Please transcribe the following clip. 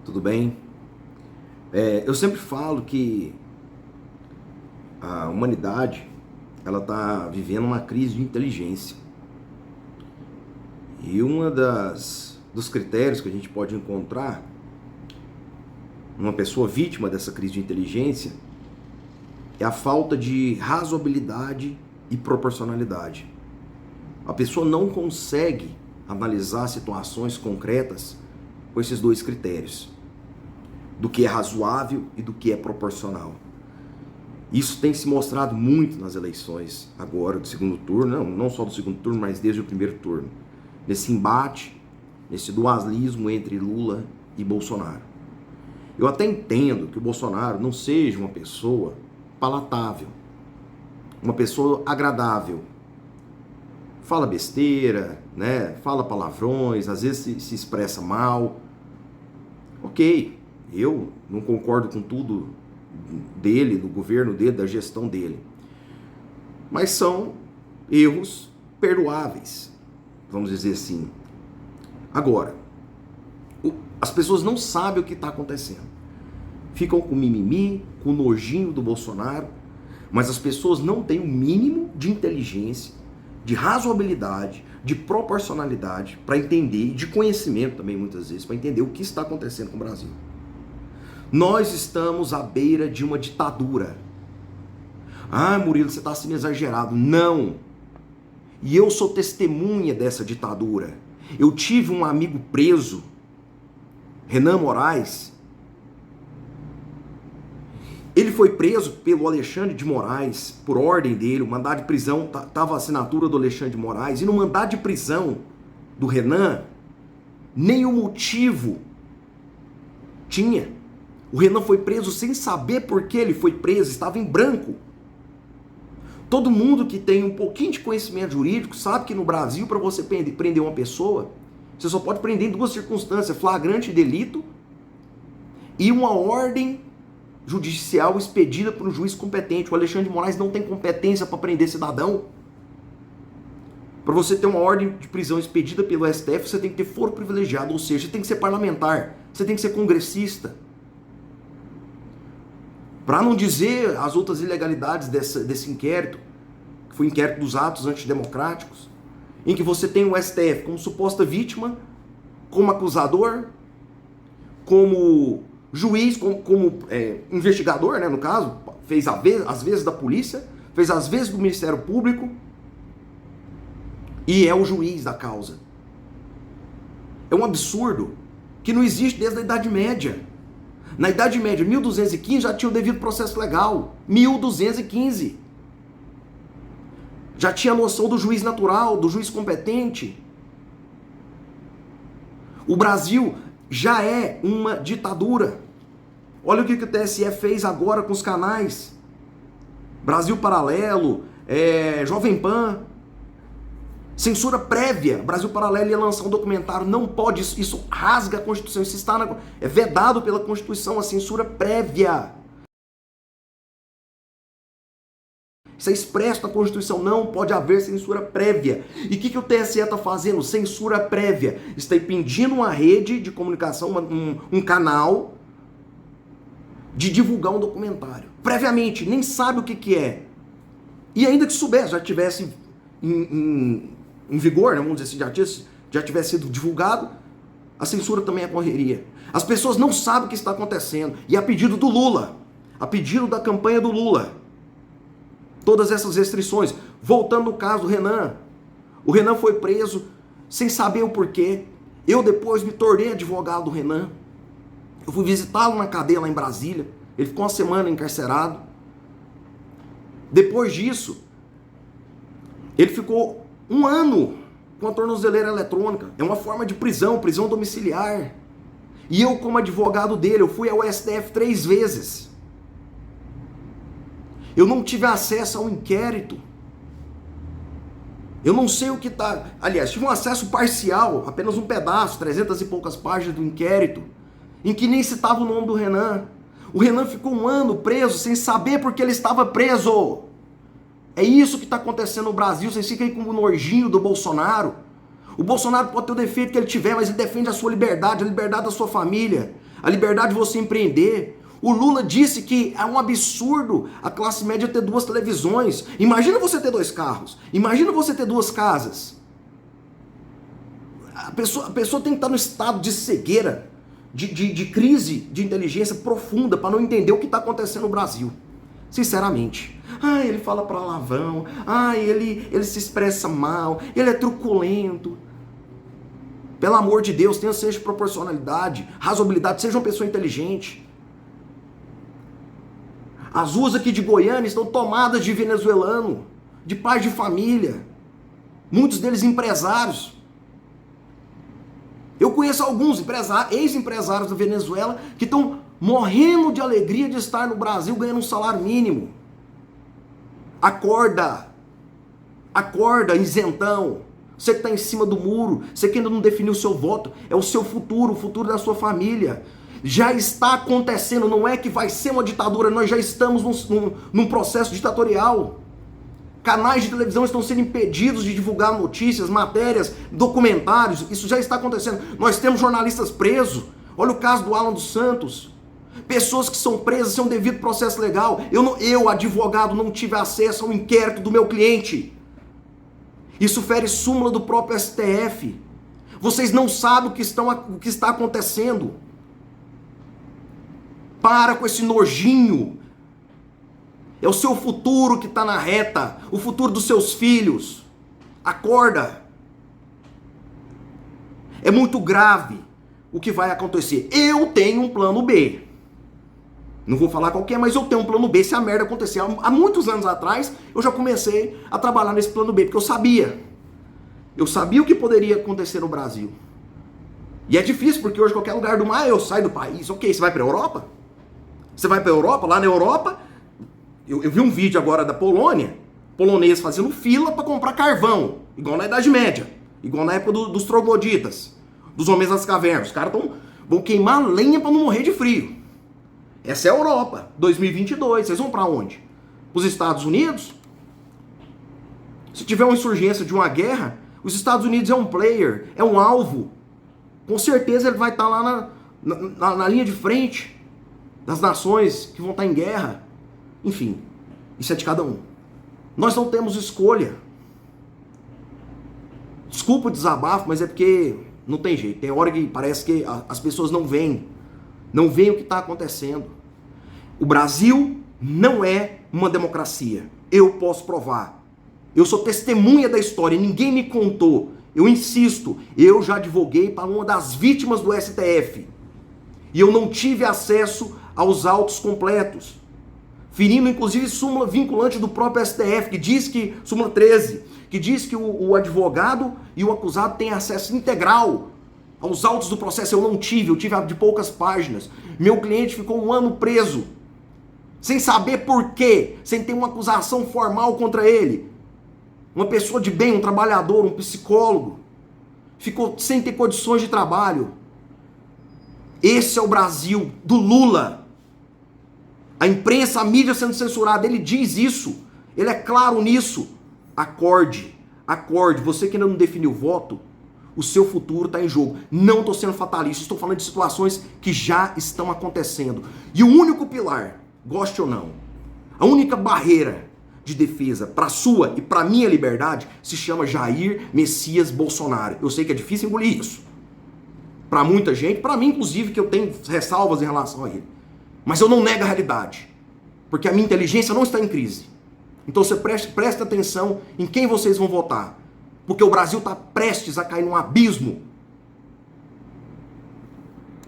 tudo bem? Eu sempre falo que a humanidade ela está vivendo uma crise de inteligência. E dos critérios que a gente pode encontrar uma pessoa vítima dessa crise de inteligência é a falta de razoabilidade e proporcionalidade. A pessoa não consegue analisar situações concretas com esses dois critérios, do que é razoável e do que é proporcional. Isso tem se mostrado muito nas eleições agora do segundo turno, não só do segundo turno, mas desde o primeiro turno. Nesse embate, nesse dualismo entre Lula e Bolsonaro. Eu até entendo que o Bolsonaro não seja uma pessoa palatável, uma pessoa agradável. Fala besteira, né? Fala palavrões, às vezes se expressa mal. Ok, eu não concordo com tudo dele, do governo dele, da gestão dele. Mas são erros perdoáveis, vamos dizer assim. Agora, as pessoas não sabem o que está acontecendo. Ficam com mimimi, com nojinho do Bolsonaro, mas as pessoas não têm o mínimo de inteligência, de razoabilidade, de proporcionalidade para entender, e de conhecimento também muitas vezes, para entender o que está acontecendo com o Brasil. Nós estamos à beira de uma ditadura. Ah, Murilo, você está sendo exagerado. Não. E eu sou testemunha dessa ditadura. Eu tive um amigo preso, Renan Moraes. Ele foi preso pelo Alexandre de Moraes, por ordem dele. O mandado de prisão estava a assinatura do Alexandre de Moraes. E no mandado de prisão do Renan, nem o motivo tinha. O Renan foi preso sem saber por que ele foi preso, estava em branco. Todo mundo que tem um pouquinho de conhecimento jurídico sabe que no Brasil, para você prender uma pessoa, você só pode prender em duas circunstâncias: flagrante delito e uma ordem judicial expedida por um juiz competente. O Alexandre de Moraes não tem competência para prender cidadão. Para você ter uma ordem de prisão expedida pelo STF, você tem que ter foro privilegiado, ou seja, você tem que ser parlamentar, você tem que ser congressista. Para não dizer as outras ilegalidades desse inquérito, que foi o inquérito dos atos antidemocráticos, em que você tem o STF como suposta vítima, como acusador, como juiz, como investigador, né, no caso, fez às vezes da polícia, fez às vezes do Ministério Público, e é o juiz da causa. É um absurdo que não existe desde a Idade Média. Na Idade Média, 1215, já tinha o devido processo legal. 1215. Já tinha a noção do juiz natural, do juiz competente. O Brasil já é uma ditadura. Olha o que o TSE fez agora com os canais. Brasil Paralelo, Jovem Pan. Censura prévia. Brasil Paralelo ia lançar um documentário. Não pode, isso rasga a Constituição. Isso é vedado pela Constituição, a censura prévia. Isso é expresso na Constituição. Não pode haver censura prévia. E o que o TSE está fazendo? Censura prévia. Está impedindo uma rede de comunicação, um canal, de divulgar um documentário. Previamente, nem sabe o que é. E ainda que soubesse, já tivesse em vigor, né, vamos dizer assim, já tivesse sido divulgado, a censura também ocorreria. As pessoas não sabem o que está acontecendo. E a pedido do Lula, a pedido da campanha do Lula, todas essas restrições. Voltando no caso do Renan. O Renan foi preso sem saber o porquê. Eu depois me tornei advogado do Renan. Eu fui visitá-lo na cadeia lá em Brasília. Ele ficou uma semana encarcerado. Depois disso, ele ficou um ano com a tornozeleira eletrônica. É uma forma de prisão domiciliar. E eu, como advogado dele, eu fui ao STF 3 vezes. Eu não tive acesso ao inquérito. Eu não sei o que está... Aliás, tive um acesso parcial, apenas um pedaço, 300 e poucas páginas do inquérito, em que nem citava o nome do Renan. O Renan ficou um ano preso sem saber por que ele estava preso. É isso que está acontecendo no Brasil. Vocês ficam aí com o nojinho do Bolsonaro. O Bolsonaro pode ter o defeito que ele tiver, mas ele defende a sua liberdade, a liberdade da sua família, a liberdade de você empreender. O Lula disse que é um absurdo a classe média ter 2 televisões. Imagina você ter 2 carros. Imagina você ter 2 casas. A pessoa tem que estar no estado de cegueira, de crise de inteligência profunda para não entender o que está acontecendo no Brasil. Sinceramente. Ele fala palavrão. Ele se expressa mal. Ele é truculento. Pelo amor de Deus, tenha senso de proporcionalidade, razoabilidade, seja uma pessoa inteligente. As ruas aqui de Goiânia estão tomadas de venezuelano, de pais de família, muitos deles empresários. Eu conheço alguns ex-empresários da Venezuela que estão morrendo de alegria de estar no Brasil ganhando um salário mínimo. Acorda, isentão. Você que está em cima do muro, você que ainda não definiu o seu voto, é o seu futuro, o futuro da sua família. Já está acontecendo, não é que vai ser uma ditadura, nós já estamos num processo ditatorial. Canais de televisão estão sendo impedidos de divulgar notícias, matérias, documentários, isso já está acontecendo. Nós temos jornalistas presos, olha o caso do Alan dos Santos. Pessoas que são presas sem um devido processo legal. Eu, advogado, não tive acesso ao inquérito do meu cliente. Isso fere súmula do próprio STF. Vocês não sabem o que está acontecendo. Para com esse nojinho. É o seu futuro que está na reta. O futuro dos seus filhos. Acorda. É muito grave o que vai acontecer. Eu tenho um plano B. Não vou falar qual que é, mas eu tenho um plano B se a merda acontecer. Há muitos anos atrás, eu já comecei a trabalhar nesse plano B, porque eu sabia. Eu sabia o que poderia acontecer no Brasil. E é difícil, porque hoje qualquer lugar do mar eu saio do país. Ok, você vai para a Europa? Você vai para a Europa? Lá na Europa, eu vi um vídeo agora da Polônia, polonês fazendo fila para comprar carvão, igual na Idade Média, igual na época dos trogloditas, dos homens das cavernas. Os caras vão queimar lenha para não morrer de frio. Essa é a Europa, 2022. Vocês vão para onde? Para os Estados Unidos? Se tiver uma insurgência de uma guerra, os Estados Unidos é um player, é um alvo. Com certeza ele vai estar lá na linha de frente das nações que vão estar em guerra. Enfim, isso é de cada um. Nós não temos escolha. Desculpa o desabafo, mas é porque não tem jeito. Tem hora que parece que as pessoas não veem. Não veem o que está acontecendo. O Brasil não é uma democracia. Eu posso provar. Eu sou testemunha da história. Ninguém me contou. Eu insisto. Eu já advoguei para uma das vítimas do STF. E eu não tive acesso aos autos completos. Ferindo, inclusive, súmula vinculante do próprio STF, que diz que, súmula 13, que diz que o advogado e o acusado têm acesso integral aos autos do processo. Eu não tive, eu tive de poucas páginas. Meu cliente ficou 1 ano preso, sem saber por quê, sem ter uma acusação formal contra ele. Uma pessoa de bem, um trabalhador, um psicólogo, ficou sem ter condições de trabalho. Esse é o Brasil do Lula. A imprensa, a mídia sendo censurada, ele diz isso, ele é claro nisso. Acorde, acorde, você que ainda não definiu o voto, o seu futuro está em jogo. Não estou sendo fatalista, estou falando de situações que já estão acontecendo. E o único pilar, goste ou não, a única barreira de defesa para a sua e para a minha liberdade se chama Jair Messias Bolsonaro. Eu sei que é difícil engolir isso. Para muita gente, para mim inclusive, que eu tenho ressalvas em relação a ele. Mas eu não nego a realidade, porque a minha inteligência não está em crise. Então você preste atenção em quem vocês vão votar. Porque o Brasil está prestes a cair num abismo